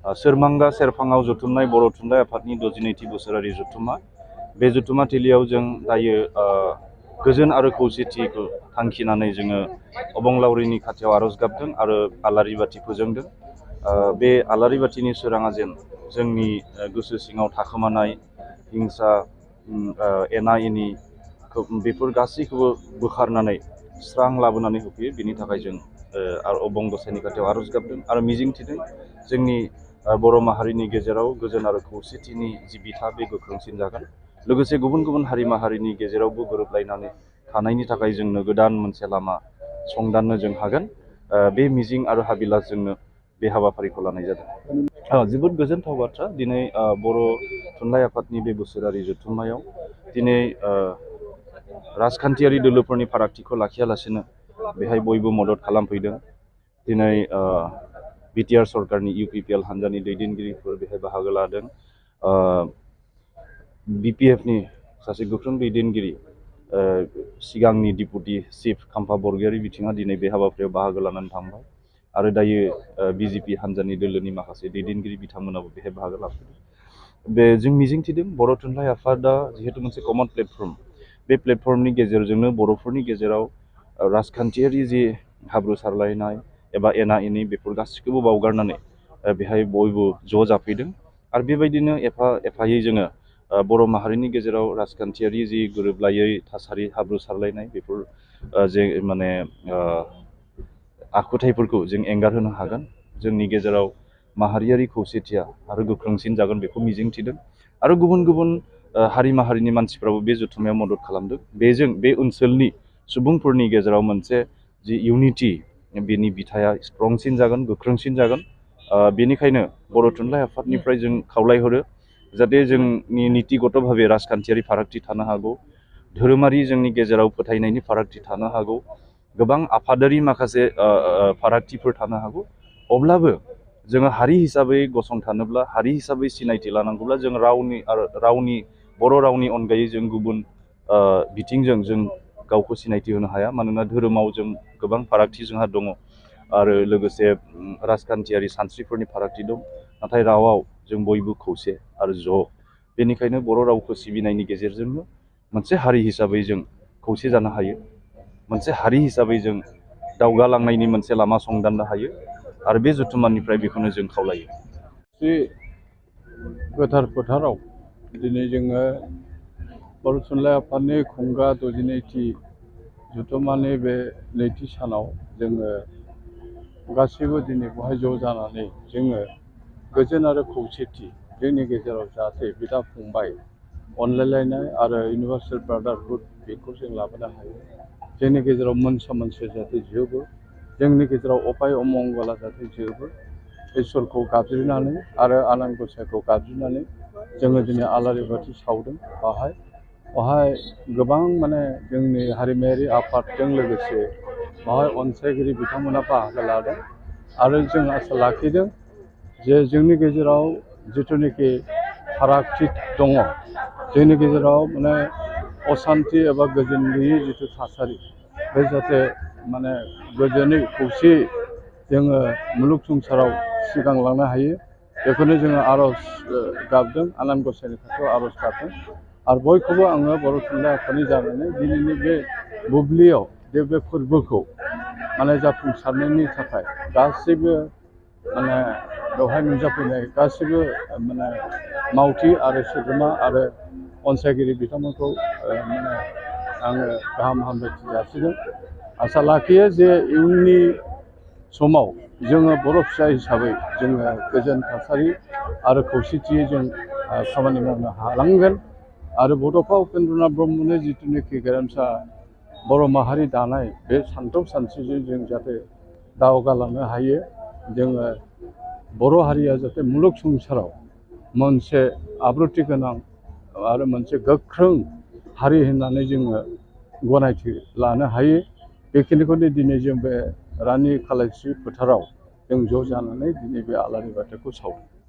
सोरमांगा सेरफाङाव जथुमनाय बर' थुनलाइ आफादनि 62थि बोसोरारि जथुमा बे जथुमा थिलियाव जों दायो गोजोन आरो खौसेथिखौ थांखिनानै जोङो अबंलावरिनि खाथियाव आरज गाबदों आरो आलारि बाथि फोजोंदों। बे आलारि बाथिनि सोराङा जेन जोंनि गोसो सिङाव थाखोमानाय हिंसा एना एनि बेफोर गासैखौबो बोखारनानै स्रां लाबोनानै होफैयो। बेनि थाखाय जों अबं गसाइनि खाथियाव आरज गाबदों आरो मिजिंथिदों जोंनि बर' माहारिनि गेजेराव गोजोन आरो खौसेथिनि जि बिथा बे गोख्रोंसिन जागोन। लोगोसे गुबुन गुबुन हारि माहारिनि गेजेरावबो गोरोबलायनानै थानायनि थाखाय जोंनो गोदान मोनसे लामा संदाननो जों हागोन। बे मिजिं आरो हाबिलासजोंनो बे हाबाफारिखौ लानाय जादों। जोबोद गोजोनथाव बाथ्रा दिनै बर' थुनलाइ आफादनि बे बोसोरारि जथुम्मायाव दिनै राजखान्थियारि दोलोफोरनि फारागथिखौ लाखियालासिनो बेहाय बयबो मदद खालामफैदों। दिनै बिटिआर सरकारनि इउपिपिएल हान्जानि दैदेनगिरिफोर बेहाय बाहागो लादों। बिपिएफनि सासे गोख्रों दैदेनगिरि सिगांनि डिपुटि चिफ खाम्फा बरगयारी बिथाङा दिनै बे हाबाफारियाव बाहागो लानानै थांबाय आरो दायो बिजेपि हान्जानि दोलोनि माखासे दैदेनगिरि बिथांमोनाबो बेहाय बाहागो लाफैदों। जों मिजिंथिदों बर' थुनलाइ आफादा जिहेतु मोनसे कमन प्लेटफर्म, बे प्लेटफर्मनि गेजेरजोंनो बर'फोरनि गेजेराव राजखान्थियारि जि हाब्रु सारलायनाय एबा एना एनि बेफोर गासिखौबो बावगारनानै बेहाय बयबो ज' जाफैदों आरो बेबायदिनो एफा एफायै जोङो बर' माहारिनि गेजेराव राजखान्थियारि जि गोरोबलायै थासारि हाब्रु सारलायनाय बेफोर जे माने आखुथायफोरखौ जों एंगारहोनो हागोन। जोंनि गेजेराव माहारियारि खौसेथिया आरो गोख्रोंसिन जागोन बेखौ मिजिंथिदों आरो गुबुन गुबुन हारि माहारिनि मानसिफ्राबो बे जथुम्मायाव मदद खालामदों। बेजों बे ओनसोलनि सुबुंफोरनि गेजेराव मोनसे जि इउनिटि बेनि बिथाया स्ट्रंसिन जागोन, गोख्रोंसिन जागोन। बेनिखायनो बर' थुनलाइ आफादनिफ्राय जों खावलायहरो जाहाथे जोंनि नितिगत भाबे राजखान्थियारि फारागथि थानो हागौ, धोरोमारि जोंनि गेजेराव फोथायनायनि फारागथि थानो हागौ, गोबां आफादारि माखासे फारागथिफोर थानो हागौ, अब्लाबो जोङो हारि हिसाबै गसंथानोब्ला, हारि हिसाबै सिनायथि लानांगौब्ला जों रावनि बर' रावनि अनगायै जों गुबुन बिथिंजों जों गावखौ सिनायथि होनो हाया। मानोना धोरोमाव जों गोबां फारागथि जोंहा दङ आरो लोगोसे राजखान्थियारि सानस्रिफोरनि फारागथि दं, नाथाय रावाव जों बयबो खौसे आरो ज'। बेनिखायनो बर' रावखौ सिबिनायनि गेजेरजोंनो मोनसे हारि हिसाबै जों खौसे जानो हायो, मोनसे हारि हिसाबै जों दावगालांनायनि मोनसे लामा संदाननो हायो आरो बे जथुम्मानिफ्राय बेखौनो जों खावलायो। बे गोथार फोथाराव दिनै जोङो बर' थुनलाइ आफादनि खुंगा 62थि जथुम्मानि बे नैथि सानाव जोङो गासैबो दिनै बेवहाय ज' जानानै जोङो गोजोन आरो खौसेथि जोंनि गेजेराव जाहाथे बिदा फंबाय अनलायलायनाय आरो इउनिभार्सेल ब्रादारहुड बेखौ जों लाबोनो हायो। जोंनि गेजेराव मोनसा मोनसि जाहाथे जोबो, जोंनि गेजेराव अपाय अमंगला जाहाथे जोबो, इसोरखौ गाबज्रिनानै आरो आनान गसाइखौ गाबज्रिनानै जोङो दिनै आलारि बाथि सावदों। बाहाय गोबां माने जोंनि हारिमायारि आफादजों लोगोसे बाहाय अनसायगिरि बिथांमोना बाहागो लादों आरो जों आसा लाखिदों जे जोंनि गेजेराव जिथुनिखि फारागथि दङ, जोंनि गेजेराव माने असान्थि एबा गोजोन गैयै जिथु थासारि बे जाहाथे माने गोजोनै खौसेयै जोङो मुलुग संसाराव सिगांलांनो हायो, बेखौनो जोङो आर'ज गाबदों, आनान गसाइनि खाथियाव आर'ज गाबदों। आरो बयखौबो आङो बर' थुनलाइ आफादनि जानानै दिनैनि बे बुब्लियाव बे फोरबोखौ माने जाफुंसारनायनि थाखाय गासैबो माने बेवहाय नुजाफैनाय गासैबो माने मावथि आरो सोद्रोमा आरो अनसायगिरि बिथांमोनखौ माने आङो गाहाम हामलायथि जासिदों। आसा लाखियो जे इयुननि समाव जोङो बर' फिसा हिसाबै जोङो गोजोन थासारि आरो खौसेथियै जों खामानि मावनो हालांगोन आरो बड'फा उपेन्द्रनाथ ब्रह्मनि जिथुनिखि गेरेमसा बर' माहारि दानाय बे सानथौ सानस्रिजों जों जाहाथे दावगालांनो हायो। जोङो बर' हारिया जाहाथे मुलुग संसाराव मोनसे आब्रुथि गोनां आरो मोनसे गोख्रों हारि होननानै जोङो गनायथि लानो हायो। बेखिनिखौनो दिनै जों बे रानि खालायस्रि फोथाराव जों ज' जानानै दिनै बे आलारि बाथिखौ सावदों।